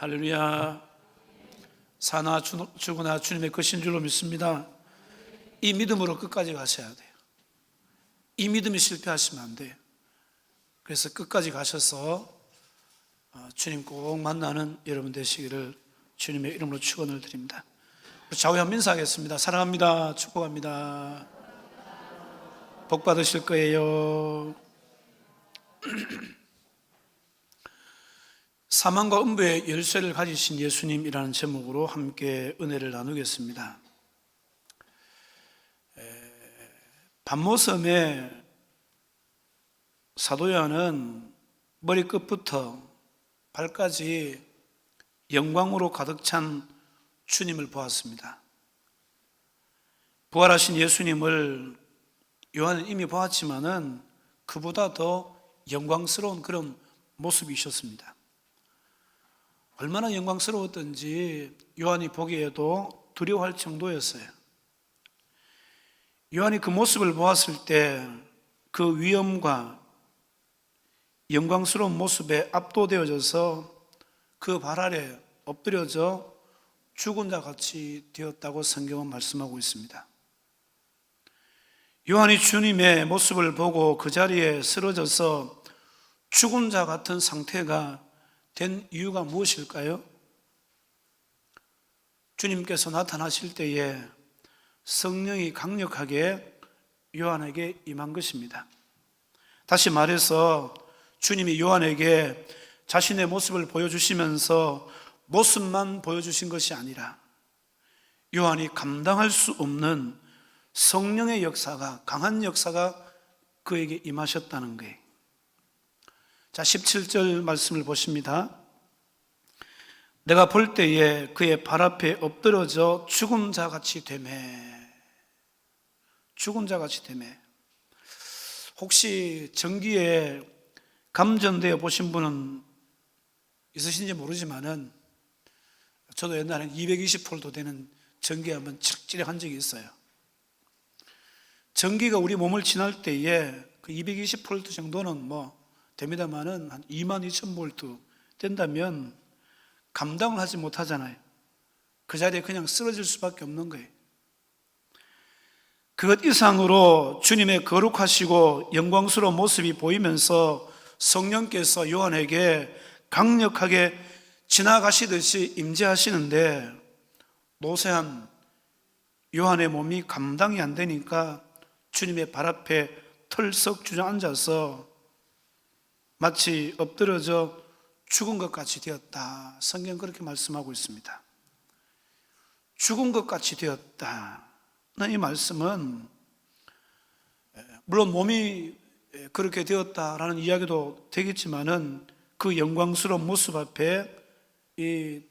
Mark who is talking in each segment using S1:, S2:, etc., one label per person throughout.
S1: 할렐루야. 사나 죽으나 주님의 것인 줄로 믿습니다. 이 믿음으로 끝까지 가셔야 돼요. 이 믿음이 실패하시면 안 돼요. 그래서 끝까지 가셔서 주님 꼭 만나는 여러분 되시기를 주님의 이름으로 축원을 드립니다. 좌우한 인사하겠습니다. 사랑합니다. 축복합니다. 복 받으실 거예요. 사망과 음부의 열쇠를 가지신 예수님이라는 제목으로 함께 은혜를 나누겠습니다. 반모섬에 사도 요한은 머리끝부터 발까지 영광으로 가득 찬 주님을 보았습니다. 부활하신 예수님을 요한은 이미 보았지만은 그보다 더 영광스러운 그런 모습이셨습니다. 얼마나 영광스러웠던지 요한이 보기에도 두려워할 정도였어요. 요한이 그 모습을 보았을 때 그 위엄과 영광스러운 모습에 압도되어져서 그 발 아래 엎드려져 죽은 자 같이 되었다고 성경은 말씀하고 있습니다. 요한이 주님의 모습을 보고 그 자리에 쓰러져서 죽은 자 같은 상태가 된 이유가 무엇일까요? 주님께서 나타나실 때에 성령이 강력하게 요한에게 임한 것입니다. 다시 말해서 주님이 요한에게 자신의 모습을 보여주시면서 모습만 보여주신 것이 아니라 요한이 감당할 수 없는 성령의 역사가, 강한 역사가 그에게 임하셨다는 거예요. 자, 17절 말씀을 보십니다. 내가 볼 때에 그의 발 앞에 엎드러져 죽은 자 같이 되매. 죽은 자 같이 되매. 혹시 전기에 감전되어 보신 분은 있으신지 모르지만은 저도 옛날에 220V 되는 전기에 한번 찌릿찌릿한 적이 있어요. 전기가 우리 몸을 지날 때에 그 220V 정도는 됩니다만은 한 22,000V 된다면 감당을 하지 못하잖아요. 그 자리에 그냥 쓰러질 수밖에 없는 거예요. 그것 이상으로 주님의 거룩하시고 영광스러운 모습이 보이면서 성령께서 요한에게 강력하게 지나가시듯이 임재하시는데 노쇠한 요한의 몸이 감당이 안 되니까 주님의 발 앞에 털썩 주저앉아서 마치 엎드려져 죽은 것 같이 되었다. 성경 그렇게 말씀하고 있습니다. 죽은 것 같이 되었다. 이 말씀은 물론 몸이 그렇게 되었다라는 이야기도 되겠지만은 그 영광스러운 모습 앞에 이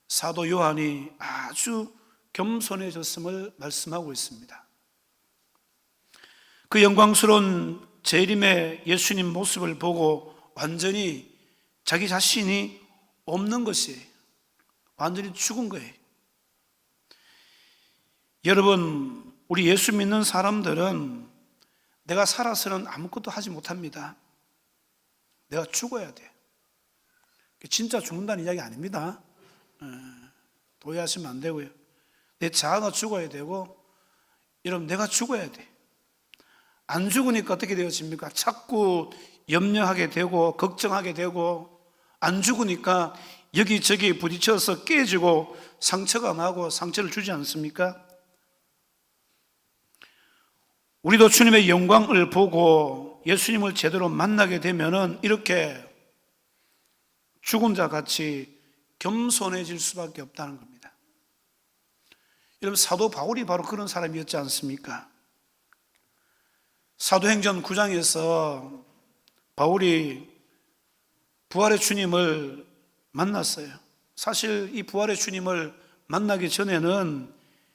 S1: 사도 요한이 아주 겸손해졌음을 말씀하고 있습니다. 그 영광스러운 재림의 예수님 모습을 보고 완전히 자기 자신이 없는 것이 완전히 죽은 거예요. 여러분, 우리 예수 믿는 사람들은 내가 살아서는 아무것도 하지 못합니다. 내가 죽어야 돼. 진짜 죽는다는 이야기 아닙니다. 오해하시면 안 되고요. 내 자아가 죽어야 되고, 여러분, 내가 죽어야 돼. 안 죽으니까 어떻게 되어집니까? 자꾸 염려하게 되고 걱정하게 되고, 안 죽으니까 여기저기 부딪혀서 깨지고 상처가 나고 상처를 주지 않습니까? 우리도 주님의 영광을 보고 예수님을 제대로 만나게 되면은 이렇게 죽은 자 같이 겸손해질 수밖에 없다는 겁니다. 여러분, 사도 바울이 바로 그런 사람이었지 않습니까? 사도행전 9장에서 바울이 부활의 주님을 만났어요. 사실 이 부활의 주님을 만나기 전에는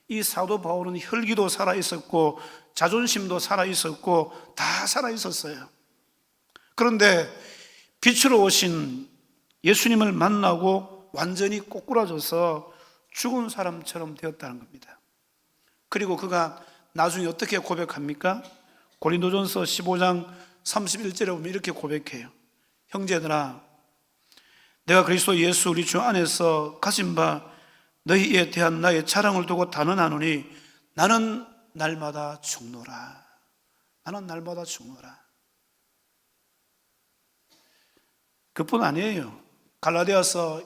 S1: 이 사도 바울은 혈기도 살아있었고 자존심도 살아있었고 다 살아있었어요. 그런데 빛으로 오신 예수님을 만나고 완전히 꼬꾸라져서 죽은 사람처럼 되었다는 겁니다. 그리고 그가 나중에 어떻게 고백합니까? 고린도전서 15장 31절에 보면 이렇게 고백해요. 형제들아, 내가 그리스도 예수 우리 주 안에서 가진 바 너희에 대한 나의 자랑을 두고 단언하노니 나는 날마다 죽노라. 나는 날마다 죽노라. 그뿐 아니에요. 갈라디아서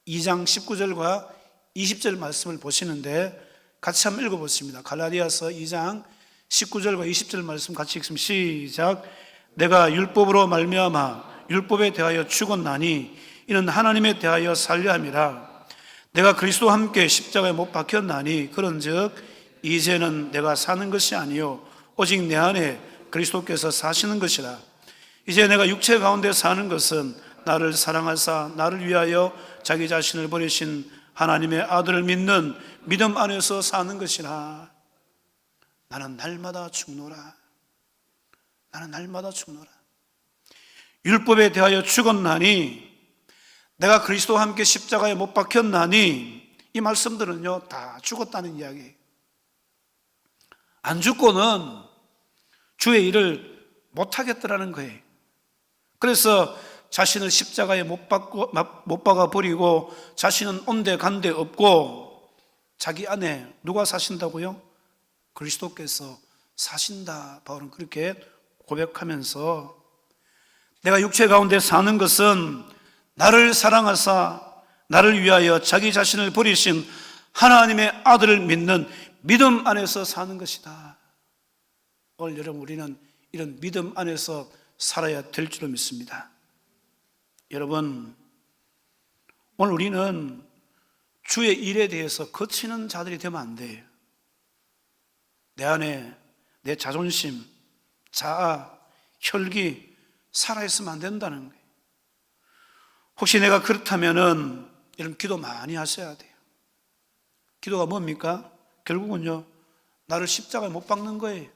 S1: 2장 19절과 20절 말씀을 보시는데 같이 한번 읽어보십니다. 갈라디아서 2장 19절과 20절 말씀 같이 읽습니다. 시작. 내가 율법으로 말미암아 율법에 대하여 죽었나니 이는 하나님에 대하여 살려 함이라. 내가 그리스도와 함께 십자가에 못 박혔나니 그런즉 이제는 내가 사는 것이 아니요 오직 내 안에 그리스도께서 사시는 것이라. 이제 내가 육체 가운데 사는 것은 나를 사랑하사 나를 위하여 자기 자신을 버리신 하나님의 아들을 믿는 믿음 안에서 사는 것이라. 나는 날마다 죽노라. 나는 날마다 죽노라. 율법에 대하여 죽었나니 내가 그리스도와 함께 십자가에 못 박혔나니 이 말씀들은요 다 죽었다는 이야기예요. 안 죽고는 주의 일을 못하겠더라는 거예요. 그래서 자신을 십자가에 못 박아 버리고 자신은 온데간데 없고 자기 안에 누가 사신다고요? 그리스도께서 사신다. 바울은 그렇게 고백하면서 내가 육체 가운데 사는 것은 나를 사랑하사 나를 위하여 자기 자신을 버리신 하나님의 아들을 믿는 믿음 안에서 사는 것이다. 오늘 여러분 우리는 이런 믿음 안에서 살아야 될 줄로 믿습니다. 여러분 오늘 우리는 주의 일에 대해서 거치는 자들이 되면 안 돼요. 내 안에 내 자존심, 자아, 혈기 살아있으면 안 된다는 거예요. 혹시 내가 그렇다면은 여러분 기도 많이 하셔야 돼요. 기도가 뭡니까? 결국은요 나를 십자가에 못 박는 거예요.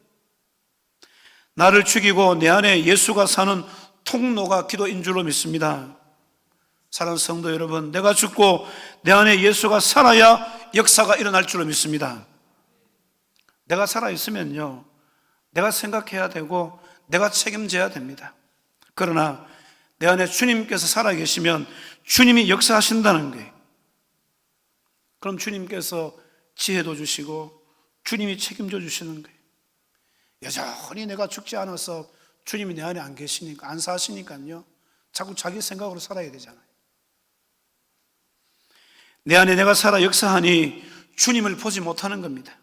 S1: 나를 죽이고 내 안에 예수가 사는 통로가 기도인 줄로 믿습니다. 사랑하는 성도 여러분, 내가 죽고 내 안에 예수가 살아야 역사가 일어날 줄로 믿습니다. 내가 살아있으면요 내가 생각해야 되고 내가 책임져야 됩니다. 그러나 내 안에 주님께서 살아계시면 주님이 역사하신다는 거예요. 그럼 주님께서 지혜도 주시고 주님이 책임져 주시는 거예요. 여전히 내가 죽지 않아서 주님이 내 안에 안 계시니까, 안 사시니까요 자꾸 자기 생각으로 살아야 되잖아요. 내 안에 내가 살아 역사하니 주님을 보지 못하는 겁니다.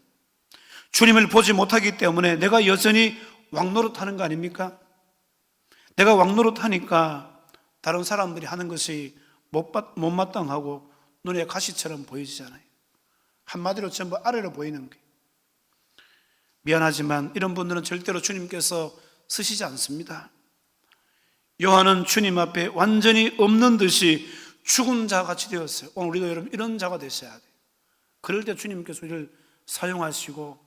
S1: 주님을 보지 못하기 때문에 내가 여전히 왕노릇하는 거 아닙니까? 내가 왕노릇하니까 다른 사람들이 하는 것이 못마땅하고 눈에 가시처럼 보이잖아요. 한마디로 전부 아래로 보이는 거예요. 미안하지만 이런 분들은 절대로 주님께서 쓰시지 않습니다. 요한은 주님 앞에 완전히 없는 듯이 죽은 자 같이 되었어요. 오늘 우리도 여러분 이런 자가 되셔야 돼요. 그럴 때 주님께서 우리를 사용하시고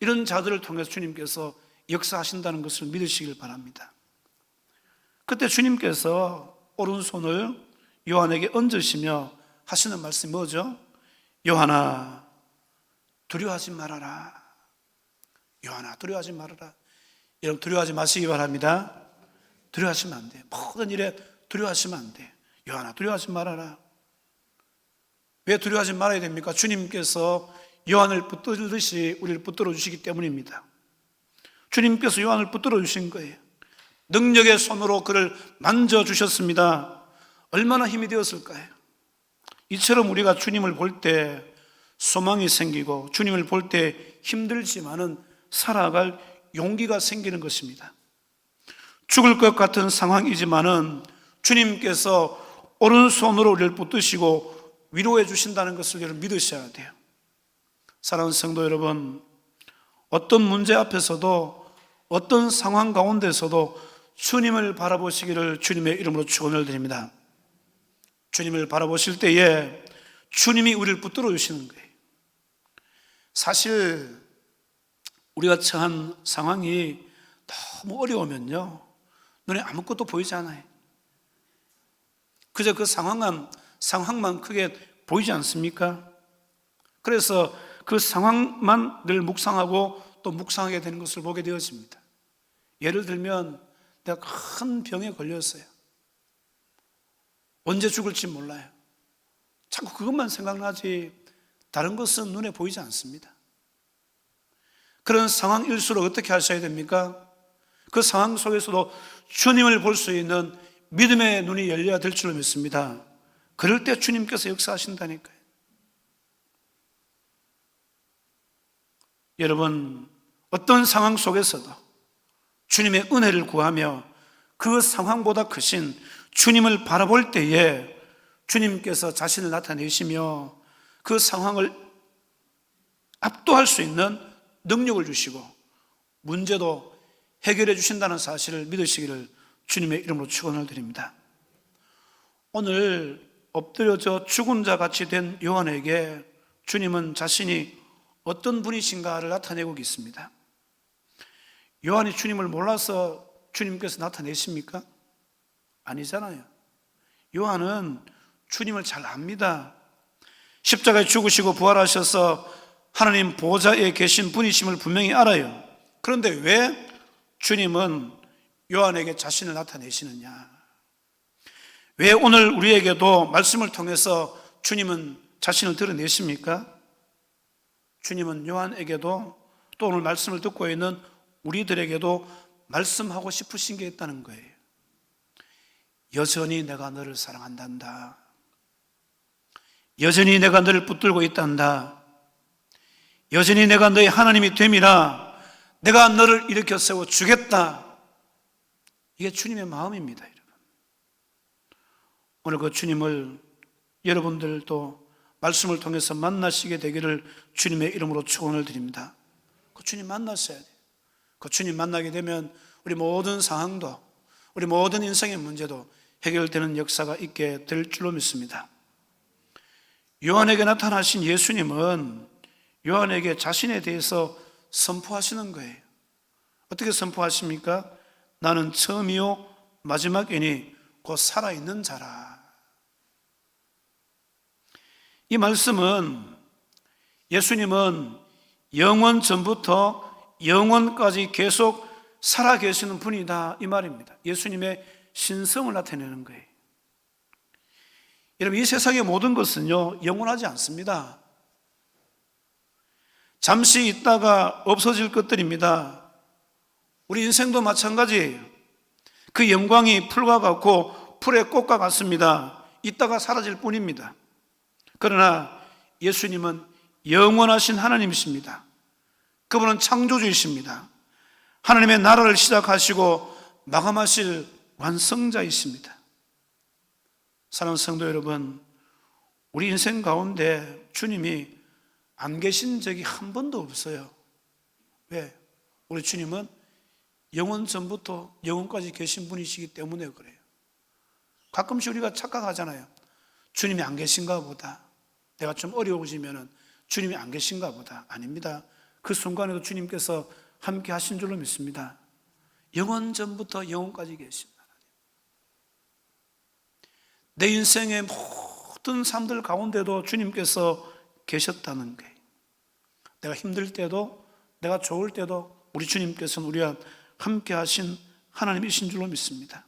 S1: 이런 자들을 통해서 주님께서 역사하신다는 것을 믿으시길 바랍니다. 그때 주님께서 오른손을 요한에게 얹으시며 하시는 말씀이 뭐죠? 요한아 두려워하지 말아라. 요한아 두려워하지 말아라. 여러분 두려워하지 마시기 바랍니다. 두려워하시면 안 돼요. 모든 일에 두려워하시면 안 돼요. 요한아 두려워하지 말아라. 왜 두려워하지 말아야 됩니까? 주님께서 요한을 붙들듯이 우리를 붙들어 주시기 때문입니다. 주님께서 요한을 붙들어 주신 거예요. 능력의 손으로 그를 만져주셨습니다. 얼마나 힘이 되었을까요? 이처럼 우리가 주님을 볼 때 소망이 생기고 주님을 볼 때 힘들지만은 살아갈 용기가 생기는 것입니다. 죽을 것 같은 상황이지만은 주님께서 오른손으로 우리를 붙드시고 위로해 주신다는 것을 여러분 믿으셔야 돼요. 사랑하는 성도 여러분, 어떤 문제 앞에서도 어떤 상황 가운데서도 주님을 바라보시기를 주님의 이름으로 축원을 드립니다. 주님을 바라보실 때에 주님이 우리를 붙들어 주시는 거예요. 사실 우리가 처한 상황이 너무 어려우면요 눈에 아무것도 보이지 않아요. 그저 그 상황만 크게 보이지 않습니까? 그래서 그 상황만 늘 묵상하고 또 묵상하게 되는 것을 보게 되어집니다. 예를 들면 내가 큰 병에 걸렸어요. 언제 죽을지 몰라요. 자꾸 그것만 생각나지 다른 것은 눈에 보이지 않습니다. 그런 상황일수록 어떻게 하셔야 됩니까? 그 상황 속에서도 주님을 볼 수 있는 믿음의 눈이 열려야 될 줄로 믿습니다. 그럴 때 주님께서 역사하신다니까요. 여러분, 어떤 상황 속에서도 주님의 은혜를 구하며 그 상황보다 크신 주님을 바라볼 때에 주님께서 자신을 나타내시며 그 상황을 압도할 수 있는 능력을 주시고 문제도 해결해 주신다는 사실을 믿으시기를 주님의 이름으로 축원을 드립니다. 오늘 엎드려져 죽은 자 같이 된 요한에게 주님은 자신이 어떤 분이신가를 나타내고 있습니다. 요한이 주님을 몰라서 주님께서 나타내십니까? 아니잖아요. 요한은 주님을 잘 압니다. 십자가에 죽으시고 부활하셔서 하나님 보좌에 계신 분이심을 분명히 알아요. 그런데 왜 주님은 요한에게 자신을 나타내시느냐? 왜 오늘 우리에게도 말씀을 통해서 주님은 자신을 드러내십니까? 주님은 요한에게도 또 오늘 말씀을 듣고 있는 우리들에게도 말씀하고 싶으신 게 있다는 거예요. 여전히 내가 너를 사랑한단다. 여전히 내가 너를 붙들고 있단다. 여전히 내가 너의 하나님이 됨이라. 내가 너를 일으켜 세워 주겠다. 이게 주님의 마음입니다, 여러분. 오늘 그 주님을 여러분들도 말씀을 통해서 만나시게 되기를 주님의 이름으로 축원을 드립니다. 그 주님 만나셔야 돼요. 그 주님 만나게 되면 우리 모든 상황도, 우리 모든 인생의 문제도 해결되는 역사가 있게 될 줄로 믿습니다. 요한에게 나타나신 예수님은 요한에게 자신에 대해서 선포하시는 거예요. 어떻게 선포하십니까? 나는 처음이요 마지막이니 곧 살아있는 자라. 이 말씀은 예수님은 영원 전부터 영원까지 계속 살아계시는 분이다, 이 말입니다. 예수님의 신성을 나타내는 거예요. 여러분, 이 세상의 모든 것은요 영원하지 않습니다. 잠시 있다가 없어질 것들입니다. 우리 인생도 마찬가지예요. 그 영광이 풀과 같고 풀의 꽃과 같습니다. 있다가 사라질 뿐입니다. 그러나 예수님은 영원하신 하나님이십니다. 그분은 창조주이십니다. 하나님의 나라를 시작하시고 마감하실 완성자이십니다. 사랑하는 성도 여러분, 우리 인생 가운데 주님이 안 계신 적이 한 번도 없어요. 왜? 우리 주님은 영원 전부터 영원까지 계신 분이시기 때문에 그래요. 가끔씩 우리가 착각하잖아요. 주님이 안 계신가 보다. 내가 좀 어려워지면은 주님이 안 계신가 보다. 아닙니다. 그 순간에도 주님께서 함께 하신 줄로 믿습니다. 영원 전부터 영원까지 계신 하나님. 내 인생의 모든 삶들 가운데도 주님께서 계셨다는 거예요. 내가 힘들 때도, 내가 좋을 때도 우리 주님께서는 우리와 함께 하신 하나님이신 줄로 믿습니다.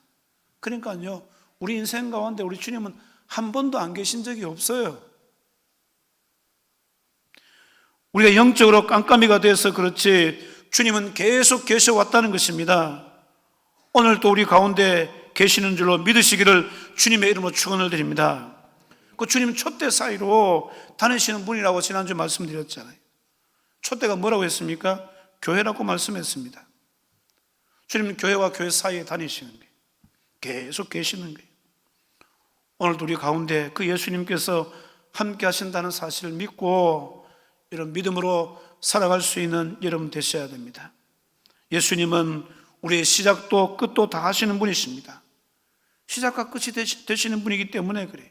S1: 그러니까요, 우리 인생 가운데 우리 주님은 한 번도 안 계신 적이 없어요. 우리가 영적으로 깜깜이가 돼서 그렇지 주님은 계속 계셔왔다는 것입니다. 오늘 또 우리 가운데 계시는 줄로 믿으시기를 주님의 이름으로 축원을 드립니다. 그 주님 촛대 사이로 다니시는 분이라고 지난주 말씀드렸잖아요. 촛대가 뭐라고 했습니까? 교회라고 말씀했습니다. 주님은 교회와 교회 사이에 다니시는 거예요. 계속 계시는 거예요. 오늘도 우리 가운데 그 예수님께서 함께 하신다는 사실을 믿고 이런 믿음으로 살아갈 수 있는 여러분 되셔야 됩니다. 예수님은 우리의 시작도 끝도 다 하시는 분이십니다. 시작과 끝이 되시는 분이기 때문에 그래요.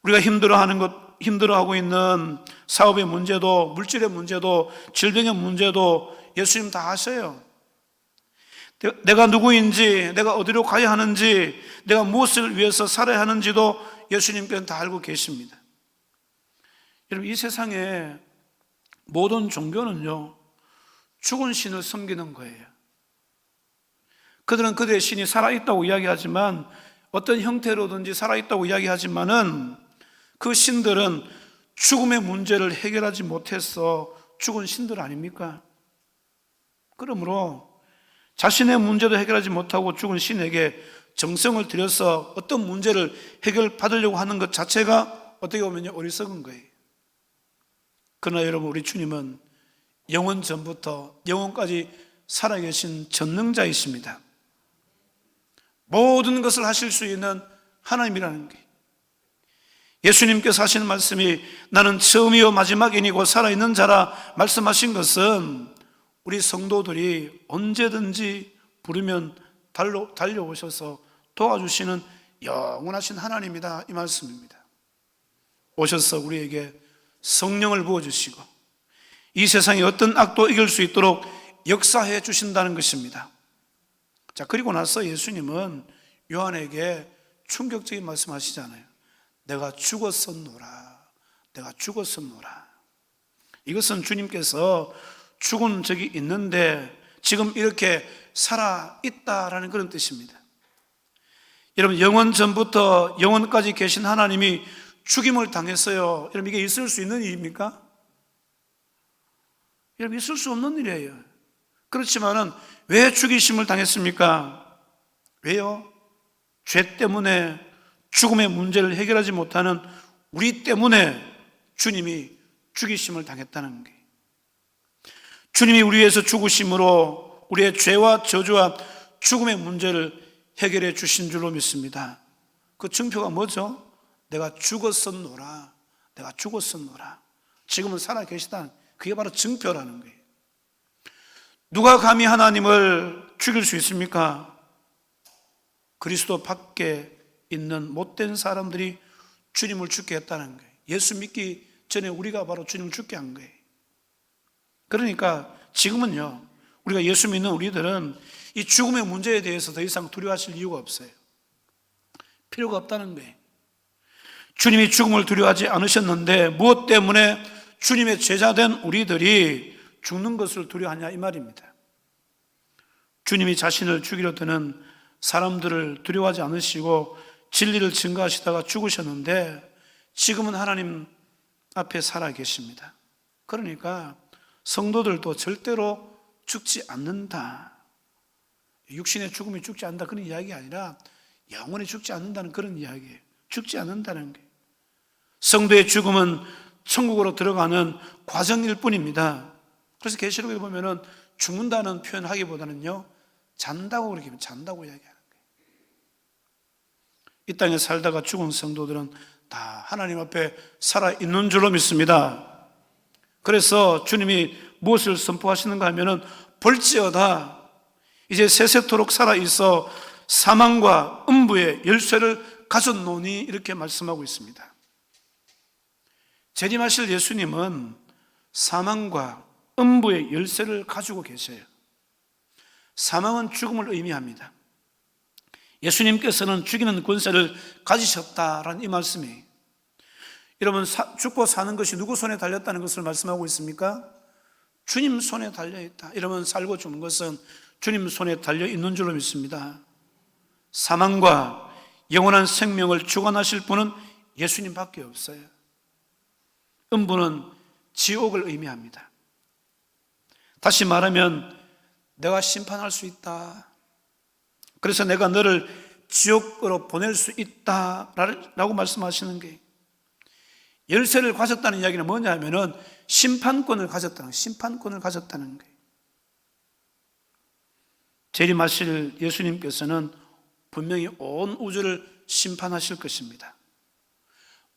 S1: 우리가 힘들어하고 있는 사업의 문제도, 물질의 문제도, 질병의 문제도 예수님 다 아셔요. 내가 누구인지, 내가 어디로 가야 하는지, 내가 무엇을 위해서 살아야 하는지도 예수님께서는 다 알고 계십니다. 여러분, 이 세상에 모든 종교는요 죽은 신을 섬기는 거예요. 그들은 그들의 신이 살아있다고 이야기하지만 어떤 형태로든지 살아있다고 이야기하지만은 그 신들은 죽음의 문제를 해결하지 못해서 죽은 신들 아닙니까? 그러므로 자신의 문제도 해결하지 못하고 죽은 신에게 정성을 들여서 어떤 문제를 해결받으려고 하는 것 자체가 어떻게 보면 어리석은 거예요. 그러나 여러분, 우리 주님은 영원 전부터 영원까지 살아계신 전능자이십니다. 모든 것을 하실 수 있는 하나님이라는 게, 예수님께서 하시는 말씀이 나는 처음이요 마지막이니고 살아있는 자라 말씀하신 것은 우리 성도들이 언제든지 부르면 달려오셔서 도와주시는 영원하신 하나님이다, 이 말씀입니다. 오셔서 우리에게 성령을 부어주시고 이 세상의 어떤 악도 이길 수 있도록 역사해 주신다는 것입니다. 자, 그리고 나서 예수님은 요한에게 충격적인 말씀하시잖아요. 내가 죽었었노라. 내가 죽었었노라. 이것은 주님께서 죽은 적이 있는데 지금 이렇게 살아있다라는 그런 뜻입니다. 여러분, 영원 전부터 영원까지 계신 하나님이 죽임을 당했어요. 여러분, 이게 있을 수 있는 일입니까? 여러분, 있을 수 없는 일이에요. 그렇지만은 왜 죽이심을 당했습니까? 왜요? 죄 때문에 죽음의 문제를 해결하지 못하는 우리 때문에 주님이 죽이심을 당했다는 거예요. 주님이 우리 위해서 죽으심으로 우리의 죄와 저주와 죽음의 문제를 해결해 주신 줄로 믿습니다. 그 증표가 뭐죠? 내가 죽었었노라. 내가 죽었었노라. 지금은 살아계시다는, 그게 바로 증표라는 거예요. 누가 감히 하나님을 죽일 수 있습니까? 그리스도 밖에 있는 못된 사람들이 주님을 죽게 했다는 거예요. 예수 믿기 전에 우리가 바로 주님을 죽게 한 거예요. 그러니까 지금은요, 우리가 예수 믿는 우리들은 이 죽음의 문제에 대해서 더 이상 두려워하실 이유가 없어요. 필요가 없다는 거예요. 주님이 죽음을 두려워하지 않으셨는데 무엇 때문에 주님의 제자된 우리들이 죽는 것을 두려워하냐, 이 말입니다. 주님이 자신을 죽이려 드는 사람들을 두려워하지 않으시고 진리를 증거하시다가 죽으셨는데 지금은 하나님 앞에 살아 계십니다. 그러니까 성도들도 절대로 죽지 않는다. 육신의 죽음이 죽지 않는다, 그런 이야기가 아니라 영원히 죽지 않는다는 그런 이야기예요. 죽지 않는다는 게, 성도의 죽음은 천국으로 들어가는 과정일 뿐입니다. 그래서 계시록에 보면은 죽는다는 표현하기보다는요, 잔다고 그렇게 잔다고 이야기하는 거예요. 이 땅에 살다가 죽은 성도들은 다 하나님 앞에 살아있는 줄로 믿습니다. 그래서 주님이 무엇을 선포하시는가 하면은 볼지어다 이제 세세토록 살아있어 사망과 음부의 열쇠를 가졌노니, 이렇게 말씀하고 있습니다. 재림하실 예수님은 사망과 음부의 열쇠를 가지고 계세요. 사망은 죽음을 의미합니다. 예수님께서는 죽이는 권세를 가지셨다라는 이 말씀이에요. 여러분, 죽고 사는 것이 누구 손에 달렸다는 것을 말씀하고 있습니까? 주님 손에 달려있다. 여러분, 살고 죽는 것은 주님 손에 달려있는 줄로 믿습니다. 사망과 영원한 생명을 주관하실 분은 예수님밖에 없어요. 음부는 지옥을 의미합니다. 다시 말하면 내가 심판할 수 있다. 그래서 내가 너를 지옥으로 보낼 수 있다라고 말씀하시는 게, 열쇠를 가졌다는 이야기는 뭐냐 하면은 심판권을 가졌다는 거예요. 재림하실 예수님께서는 분명히 온 우주를 심판하실 것입니다.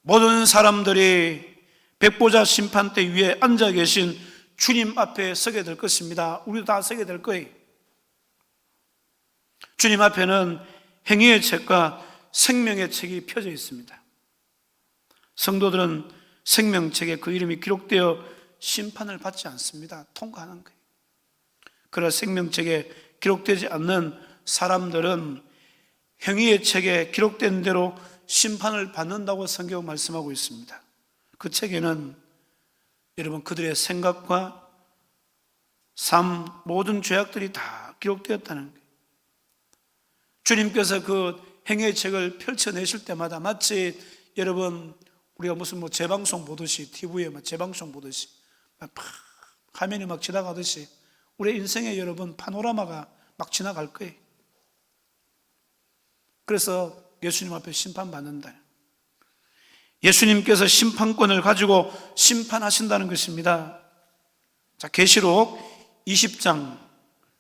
S1: 모든 사람들이 백보자 심판대 위에 앉아 계신 주님 앞에 서게 될 것입니다. 우리도 다 서게 될 거예요. 주님 앞에는 행위의 책과 생명의 책이 펴져 있습니다. 성도들은 생명책에 그 이름이 기록되어 심판을 받지 않습니다. 통과하는 거예요. 그러나 생명책에 기록되지 않는 사람들은 행위의 책에 기록된 대로 심판을 받는다고 성경은 말씀하고 있습니다. 그 책에는 여러분, 그들의 생각과 삶, 모든 죄악들이 다 기록되었다는 거예요. 주님께서 그 행위의 책을 펼쳐내실 때마다 마치 여러분 우리가 무슨 재방송 보듯이 TV에 재방송 보듯이 막 화면이 막 지나가듯이 우리 인생에 여러분 파노라마가 막 지나갈 거예요. 그래서 예수님 앞에 심판받는다. 예수님께서 심판권을 가지고 심판하신다는 것입니다. 자, 계시록 20장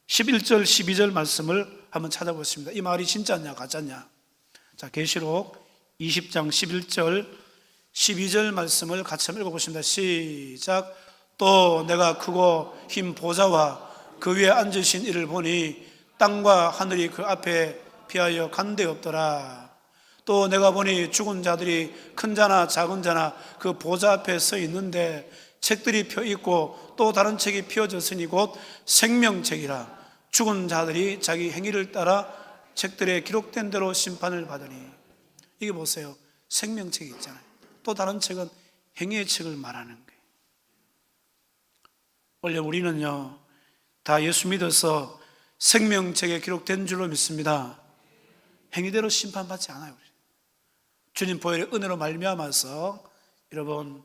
S1: 11절 12절 말씀을 한번 찾아보겠습니다. 이 말이 진짜냐 가짜냐. 자, 계시록 20장 11절 12절 말씀을 같이 한번 읽어보십니다. 시작. 또 내가 크고 흰 보좌와 그 위에 앉으신 이를 보니 땅과 하늘이 그 앞에 피하여 간 데 없더라. 또 내가 보니 죽은 자들이 큰 자나 작은 자나 그 보좌 앞에 서 있는데 책들이 펴 있고 또 다른 책이 펴졌으니 곧 생명책이라. 죽은 자들이 자기 행위를 따라 책들에 기록된 대로 심판을 받으니. 이게 보세요. 생명책이 있잖아요. 또 다른 책은 행위의 책을 말하는 거예요. 원래 우리는요 다 예수 믿어서 생명책에 기록된 줄로 믿습니다. 행위대로 심판받지 않아요. 주님 보혈의 은혜로 말미암아서 여러분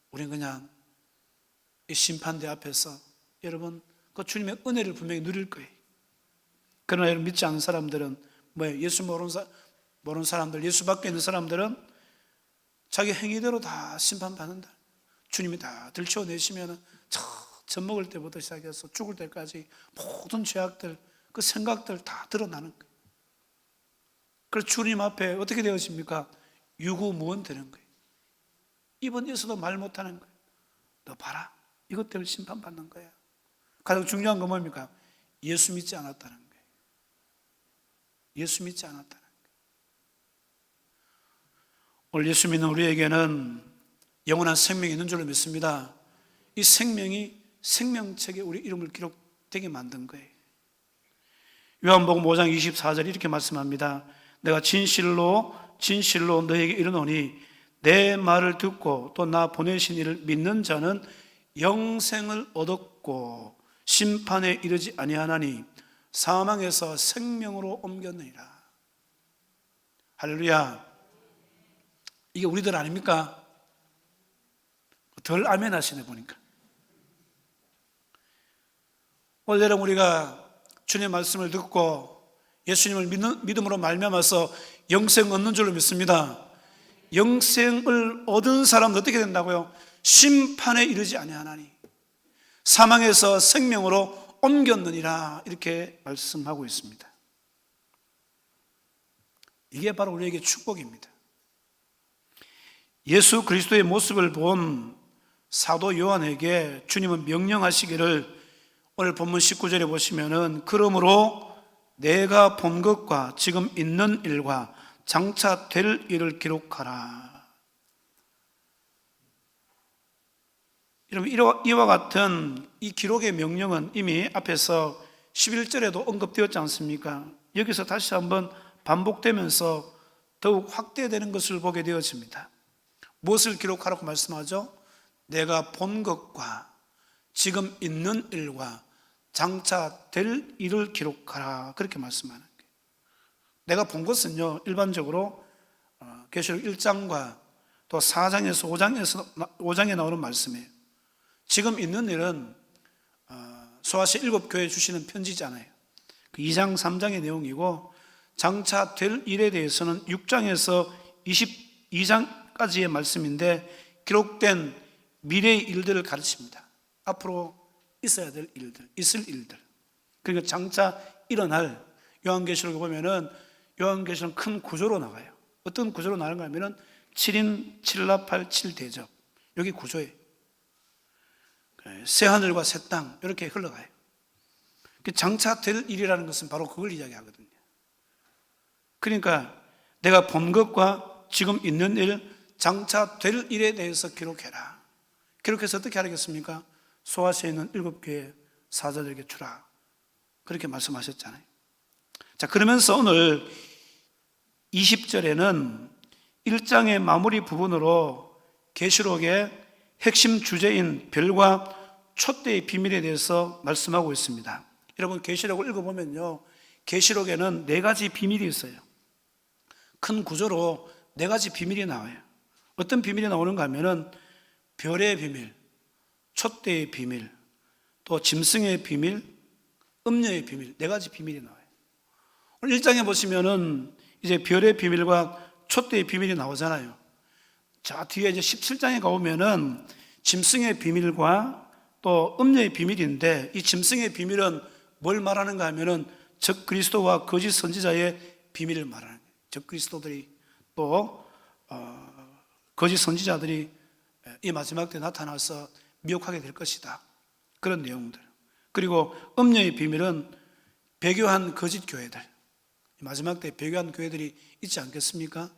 S1: 우리는 그냥 이 심판대 앞에서 여러분 그 주님의 은혜를 분명히 누릴 거예요. 그러나 여러분 믿지 않는 사람들은 예수 모르는 사람들, 예수 밖에 있는 사람들은 자기 행위대로 다 심판받는다. 주님이 다 들춰내시면 젖 먹을 때부터 시작해서 죽을 때까지 모든 죄악들, 그 생각들 다 드러나는 거예요. 그래서 주님 앞에 어떻게 되어집니까? 유구무원 되는 거예요. 이번에서도 말 못하는 거예요. 너 봐라, 이것 때문에 심판받는 거야. 가장 중요한 건 뭡니까? 예수 믿지 않았다는 거예요. 예수 믿지 않았다는 거예요. 오늘 예수 믿는 우리에게는 영원한 생명이 있는 줄로 믿습니다. 이 생명이 생명책에 우리 이름을 기록되게 만든 거예요. 요한복음 5장 24절 이렇게 말씀합니다. 내가 진실로 너에게 이르노니 내 말을 듣고 또 나 보내신 이를 믿는 자는 영생을 얻었고 심판에 이르지 아니하나니 사망에서 생명으로 옮겼느니라. 할렐루야. 이게 우리들 아닙니까? 덜 아멘 하시네 보니까. 원래는 우리가 주님의 말씀을 듣고 예수님을 믿음으로 말미암아서 영생 얻는 줄로 믿습니다. 영생을 얻은 사람은 어떻게 된다고요? 심판에 이르지 아니하나니 사망에서 생명으로 옮겼느니라. 이렇게 말씀하고 있습니다. 이게 바로 우리에게 축복입니다. 예수 그리스도의 모습을 본 사도 요한에게 주님은 명령하시기를 오늘 본문 19절에 보시면은 그러므로 내가 본 것과 지금 있는 일과 장차 될 일을 기록하라. 여러분 이와 같은 이 기록의 명령은 이미 앞에서 11절에도 언급되었지 않습니까? 여기서 다시 한번 반복되면서 더욱 확대되는 것을 보게 되어집니다. 무엇을 기록하라고 말씀하죠? 내가 본 것과 지금 있는 일과 장차 될 일을 기록하라. 그렇게 말씀하는 거예요. 내가 본 것은요 일반적으로 계시록 1장과 또 4장에서 5장에 나오는 말씀이에요. 지금 있는 일은 소아시아 7교회에 주시는 편지잖아요. 2장 3장의 내용이고 장차 될 일에 대해서는 6장에서 22장까지의 말씀인데 기록된 미래의 일들을 가르칩니다. 앞으로 있어야 될 일들, 있을 일들. 그러니까 장차 일어날 요한계시록에 보면은 요한계시록은 큰 구조로 나가요. 어떤 구조로 나가는가 하면은 7인 7나팔 7대접. 여기 구조예요. 새하늘과 새 땅 이렇게 흘러가요. 장차 될 일이라는 것은 바로 그걸 이야기하거든요. 그러니까 내가 본 것과 지금 있는 일, 장차 될 일에 대해서 기록해라. 기록해서 어떻게 하겠습니까? 소아시아에 있는 7교회 사자들에게 주라. 그렇게 말씀하셨잖아요. 자, 그러면서 오늘 20절에는 1장의 마무리 부분으로 계시록의 핵심 주제인 별과 촛대의 비밀에 대해서 말씀하고 있습니다. 여러분 계시록을 읽어보면요 계시록에는 4가지 비밀이 있어요. 큰 구조로 네 가지 비밀이 나와요. 어떤 비밀이 나오는가 하면은 별의 비밀, 촛대의 비밀, 또 짐승의 비밀, 음녀의 비밀, 네 가지 비밀이 나와요. 오늘 1장에 보시면은 이제 별의 비밀과 촛대의 비밀이 나오잖아요. 자, 뒤에 이제 17장에 가보면은 짐승의 비밀과 또 음녀의 비밀인데, 이 짐승의 비밀은 뭘 말하는가 하면은 적 그리스도와 거짓 선지자의 비밀을 말하는 거예요. 적 그리스도들이 또 거짓 선지자들이 이 마지막 때 나타나서 미혹하게 될 것이다, 그런 내용들. 그리고 음녀의 비밀은 배교한 거짓 교회들, 마지막 때 배교한 교회들이 있지 않겠습니까?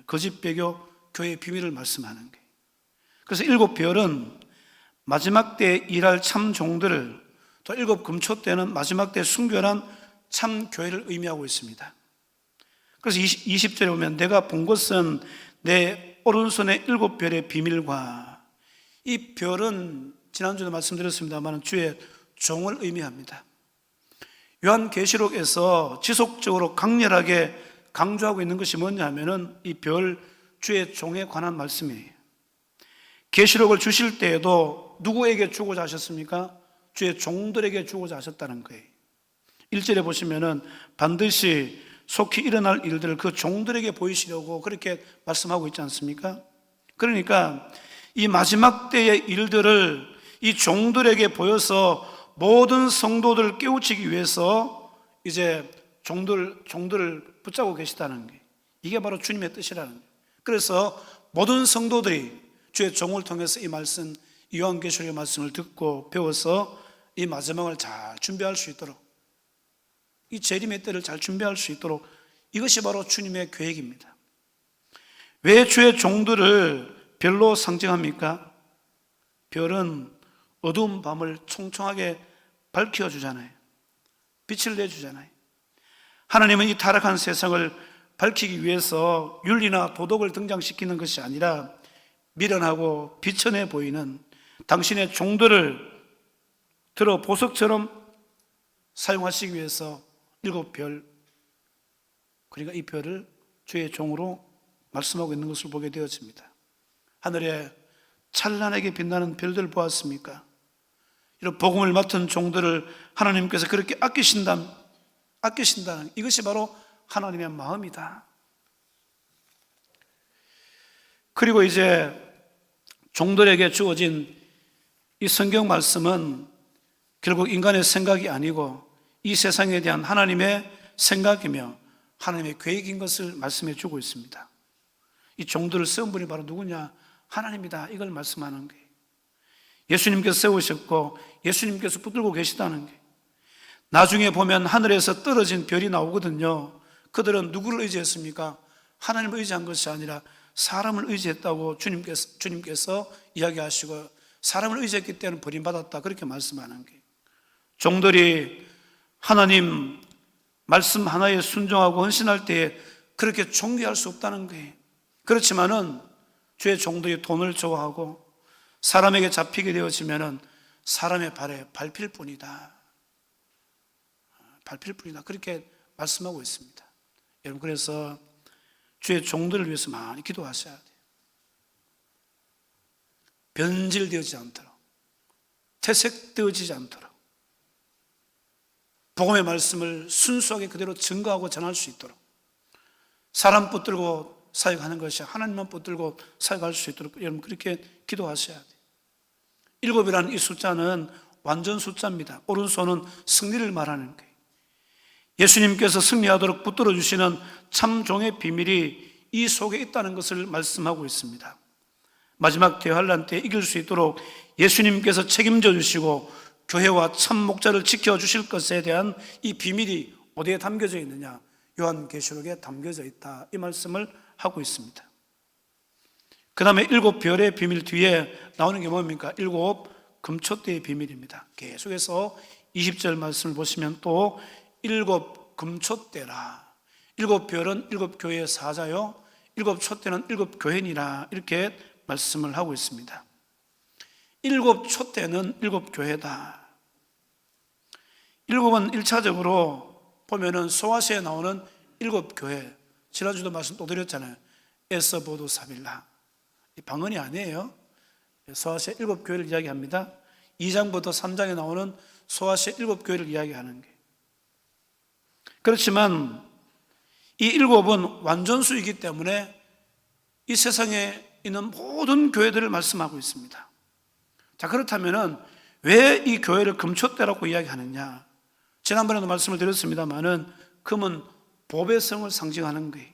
S1: 거짓 배교 교회의 비밀을 말씀하는 거예요. 그래서 7별은 마지막 때 일할 참 종들을, 또 7 금초대는 마지막 때 순결한 참 교회를 의미하고 있습니다. 그래서 20절에 보면 내가 본 것은 내 오른손의 7별의 비밀과, 이 별은 지난주에도 말씀드렸습니다만 주의 종을 의미합니다. 요한계시록에서 지속적으로 강렬하게 강조하고 있는 것이 뭐냐 하면은 이 별, 주의 종에 관한 말씀이에요. 계시록을 주실 때에도 누구에게 주고자 하셨습니까? 주의 종들에게 주고자 하셨다는 거예요. 1절에 보시면은 반드시 속히 일어날 일들을 그 종들에게 보이시려고 그렇게 말씀하고 있지 않습니까? 그러니까 이 마지막 때의 일들을 이 종들에게 보여서 모든 성도들을 깨우치기 위해서 이제 종들을 붙잡고 계시다는 게, 이게 바로 주님의 뜻이라는 거예요. 그래서 모든 성도들이 주의 종을 통해서 이 말씀, 요한계시록의 말씀을 듣고 배워서 이 마지막을 잘 준비할 수 있도록, 이 재림의 때를 잘 준비할 수 있도록, 이것이 바로 주님의 계획입니다. 왜 주의 종들을 별로 상징합니까? 별은 어두운 밤을 총총하게 밝혀주잖아요. 빛을 내주잖아요. 하나님은 이 타락한 세상을 밝히기 위해서 윤리나 도덕을 등장시키는 것이 아니라 미련하고 비천해 보이는 당신의 종들을 들어 보석처럼 사용하시기 위해서 7별, 그러니까 이 별을 주의 종으로 말씀하고 있는 것을 보게 되어집니다. 하늘에 찬란하게 빛나는 별들 보았습니까? 이런 복음을 맡은 종들을 하나님께서 그렇게 아끼신다는, 이것이 바로 하나님의 마음이다. 그리고 이제 종들에게 주어진 이 성경 말씀은 결국 인간의 생각이 아니고 이 세상에 대한 하나님의 생각이며 하나님의 계획인 것을 말씀해 주고 있습니다. 이 종들을 세운 분이 바로 누구냐? 하나님이다, 이걸 말씀하는 거예요. 예수님께서 세우셨고 예수님께서 붙들고 계시다는 게, 나중에 보면 하늘에서 떨어진 별이 나오거든요. 그들은 누구를 의지했습니까? 하나님을 의지한 것이 아니라 사람을 의지했다고 주님께서 이야기하시고, 사람을 의지했기 때문에 버림받았다, 그렇게 말씀하는 거예요. 종들이 하나님 말씀 하나에 순종하고 헌신할 때에 그렇게 존귀할 수 없다는 거예요. 그렇지만은 주의 종들이 돈을 좋아하고 사람에게 잡히게 되어지면은 사람의 발에 밟힐 뿐이다, 그렇게 말씀하고 있습니다. 여러분, 그래서 주의 종들을 위해서 많이 기도하셔야 돼요. 변질되지 않도록, 퇴색되어지지 않도록 복음의 말씀을 순수하게 그대로 증거하고 전할 수 있도록, 사람 붙들고 사역하는 것이 하나님만 붙들고 사역할 수 있도록 여러분 그렇게 기도하셔야 돼요. 7이라는 이 숫자는 완전 숫자입니다. 오른손은 승리를 말하는 거예요. 예수님께서 승리하도록 붙들어 주시는 참 종의 비밀이 이 속에 있다는 것을 말씀하고 있습니다. 마지막 대환란 때 이길 수 있도록 예수님께서 책임져 주시고 교회와 참 목자를 지켜주실 것에 대한 이 비밀이 어디에 담겨져 있느냐? 요한계시록에 담겨져 있다, 이 말씀을 하고 있습니다. 그 다음에 7별의 비밀 뒤에 나오는 게 뭡니까? 7 금초대의 비밀입니다. 계속해서 20절 말씀을 보시면 또 7 금초대라, 7별은 7교회의 사자요 7 촛대는 7 교회니라, 이렇게 말씀을 하고 있습니다. 7 촛대는 7 교회다. 7은 1차적으로 보면은 소아시에 나오는 7 교회, 지난주도 말씀 또 드렸잖아요. 에서보도 사빌라. 방언이 아니에요. 소아시아 7교회를 이야기합니다. 2장부터 3장에 나오는 소아시아 7교회를 이야기하는 게. 그렇지만 이 7은 완전수이기 때문에 이 세상에 있는 모든 교회들을 말씀하고 있습니다. 자, 그렇다면 왜 이 교회를 금촛대라고 이야기하느냐? 지난번에도 말씀을 드렸습니다만은 금은 보배 성을 상징하는 거예요.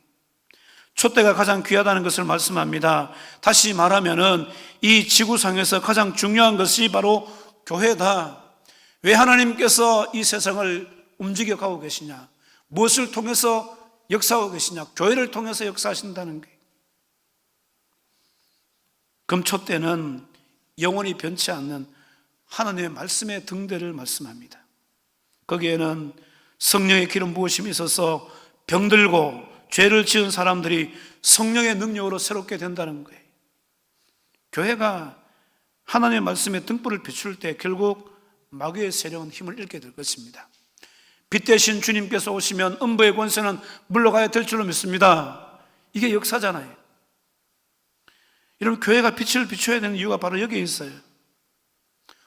S1: 촛대가 가장 귀하다는 것을 말씀합니다. 다시 말하면은 이 지구상에서 가장 중요한 것이 바로 교회다. 왜 하나님께서 이 세상을 움직여 가고 계시냐? 무엇을 통해서 역사하고 계시냐? 교회를 통해서 역사하신다는 거예요. 금촛대는 영원히 변치 않는 하나님의 말씀의 등대를 말씀합니다. 거기에는 성령의 기름 부으심이 있어서 병들고 죄를 지은 사람들이 성령의 능력으로 새롭게 된다는 거예요. 교회가 하나님의 말씀의 등불을 비출 때 결국 마귀의 세력은 힘을 잃게 될 것입니다. 빛 대신 주님께서 오시면 음부의 권세는 물러가야 될 줄로 믿습니다. 이게 역사잖아요. 여러분, 교회가 빛을 비춰야 되는 이유가 바로 여기에 있어요.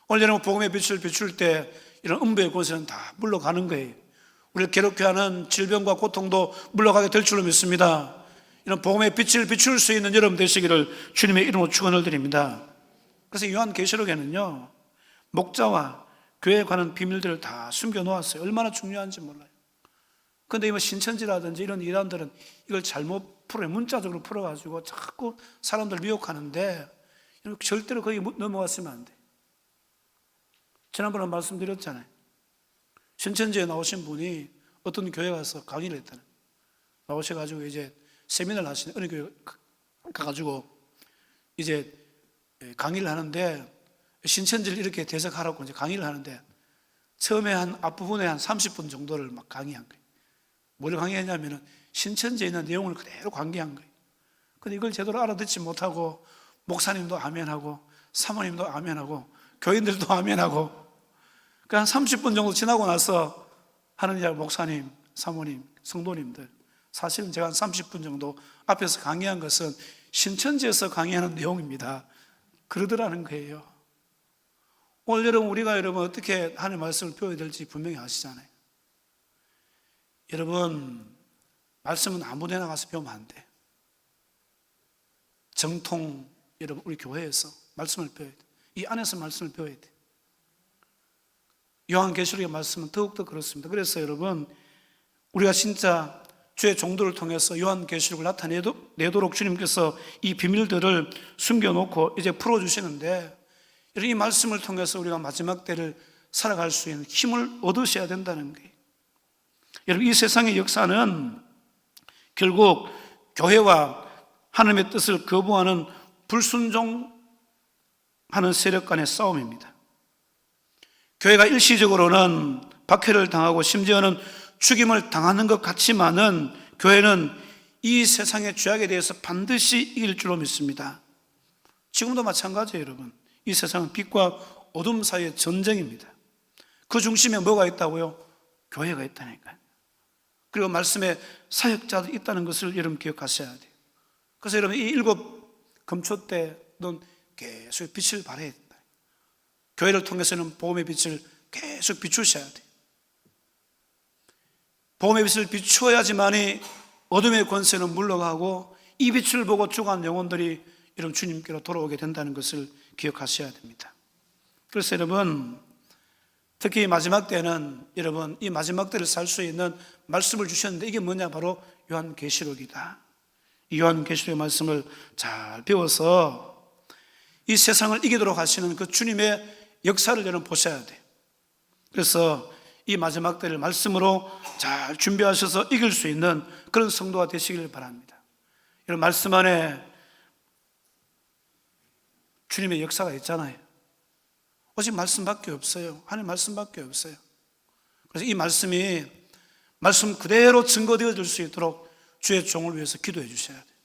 S1: 오늘 여러분 복음의 빛을 비출 때 이런 음부의 권세는 다 물러가는 거예요. 우리를 괴롭게 하는 질병과 고통도 물러가게 될 줄로 믿습니다. 이런 복음의 빛을 비출 수 있는 여러분 되시기를 주님의 이름으로 축원을 드립니다. 그래서 요한계시록에는요, 목자와 교회에 관한 비밀들을 다 숨겨놓았어요. 얼마나 중요한지 몰라요. 그런데 이 신천지라든지 이런 이단들은 이걸 잘못 풀어요. 문자적으로 풀어가지고 자꾸 사람들 미혹하는데 절대로 거기 넘어갔으면 안 돼. 지난번에 말씀드렸잖아요. 신천지에 나오신 분이 어떤 교회 가서 강의를 했다는, 나오셔가지고 이제 세미나를 하시는 어느 교회 가가지고 이제 강의를 하는데, 신천지를 이렇게 대적하라고 이제 강의를 하는데 처음에 한 앞부분에 한 30분 정도를 막 강의한 거예요. 뭘 강의했냐면은 신천지에 있는 내용을 그대로 강의한 거예요. 근데 이걸 제대로 알아듣지 못하고 목사님도 아멘하고 사모님도 아멘하고 교인들도 아멘하고, 그 한 30분 정도 지나고 나서 하는 이야기, 목사님, 사모님, 성도님들, 사실은 제가 한 30분 정도 앞에서 강의한 것은 신천지에서 강의하는 내용입니다. 그러더라는 거예요. 오늘 여러분, 우리가 여러분 어떻게 하나님의 말씀을 배워야 될지 분명히 아시잖아요. 여러분, 말씀은 아무 데나 가서 배우면 안 돼. 정통, 여러분, 우리 교회에서 말씀을 배워야 돼. 이 안에서 말씀을 배워야 돼. 요한계시록의 말씀은 더욱더 그렇습니다. 그래서 여러분, 우리가 진짜 주의 종도를 통해서 요한계시록을 나타내도록 주님께서 이 비밀들을 숨겨놓고 이제 풀어주시는데, 이 말씀을 통해서 우리가 마지막 때를 살아갈 수 있는 힘을 얻으셔야 된다는 거예요. 여러분, 이 세상의 역사는 결국 교회와 하나님의 뜻을 거부하는 불순종하는 세력 간의 싸움입니다. 교회가 일시적으로는 박해를 당하고 심지어는 죽임을 당하는 것 같지만은 교회는 이 세상의 죄악에 대해서 반드시 이길 줄로 믿습니다. 지금도 마찬가지예요, 여러분. 이 세상은 빛과 어둠 사이의 전쟁입니다. 그 중심에 뭐가 있다고요? 교회가 있다니까요. 그리고 말씀에 사역자들이 있다는 것을 여러분 기억하셔야 돼요. 그래서 여러분, 이 7 금초대는 계속 빛을 발해야 된다. 교회를 통해서는 복음의 빛을 계속 비추셔야 돼요. 복음의 빛을 비추어야지만이 어둠의 권세는 물러가고 이 빛을 보고 죽어간 영혼들이 여러분 주님께로 돌아오게 된다는 것을 기억하셔야 됩니다. 그래서 여러분, 특히 마지막 때는 여러분 이 마지막 때를 살 수 있는 말씀을 주셨는데, 이게 뭐냐? 바로 요한계시록이다. 이 요한계시록의 말씀을 잘 배워서 이 세상을 이기도록 하시는 그 주님의 역사를 여러분 보셔야 돼요. 그래서 이 마지막 때를 말씀으로 잘 준비하셔서 이길 수 있는 그런 성도가 되시길 바랍니다. 여러분, 말씀 안에 주님의 역사가 있잖아요. 오직 말씀밖에 없어요. 하나님 말씀밖에 없어요. 그래서 이 말씀이 말씀 그대로 증거되어질 수 있도록 주의 종을 위해서 기도해 주셔야 돼요.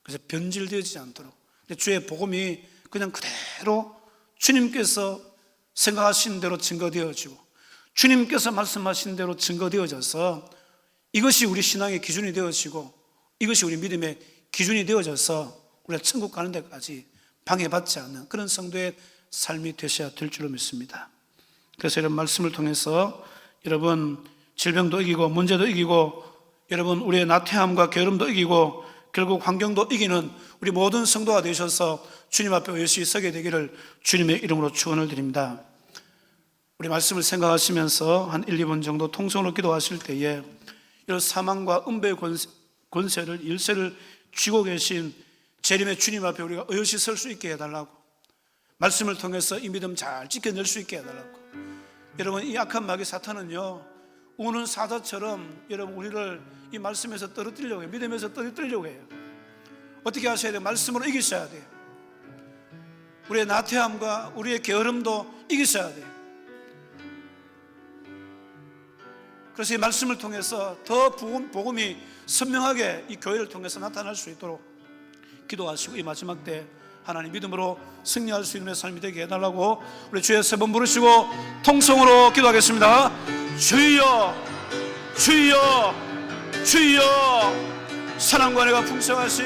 S1: 그래서 변질되어지지 않도록. 주의 복음이 그냥 그대로 주님께서 생각하신 대로 증거되어지고 주님께서 말씀하신 대로 증거되어져서 이것이 우리 신앙의 기준이 되어지고 이것이 우리 믿음의 기준이 되어져서 우리가 천국 가는 데까지 방해받지 않는 그런 성도의 삶이 되셔야 될 줄로 믿습니다. 그래서 이런 말씀을 통해서 여러분 질병도 이기고 문제도 이기고 여러분 우리의 나태함과 게으름도 이기고 결국 환경도 이기는 우리 모든 성도가 되셔서 주님 앞에 열심히 서게 되기를 주님의 이름으로 축원을 드립니다. 우리 말씀을 생각하시면서 한 1, 2분 정도 통성으로 기도하실 때에 이런 사망과 음배의 권세를 일세를 쥐고 계신 재림의 주님 앞에 우리가 의젓이 설 수 있게 해달라고, 말씀을 통해서 이 믿음 잘 지켜낼 수 있게 해달라고. 여러분 이 악한 마귀 사탄은요 우는 사자처럼 여러분 우리를 이 말씀에서 떨어뜨리려고 해요. 믿음에서 떨어뜨리려고 해요. 어떻게 하셔야 돼요? 말씀으로 이기셔야 돼요. 우리의 나태함과 우리의 게으름도 이기셔야 돼요. 그래서 이 말씀을 통해서 더 복음이 선명하게 이 교회를 통해서 나타날 수 있도록 기도하시고 이 마지막 때 하나님 믿음으로 승리할 수 있는 삶이 되게 해달라고 우리 주여 세 번 부르시고 통성으로 기도하겠습니다. 주여 주여 주여, 사랑과 은혜가 풍성하신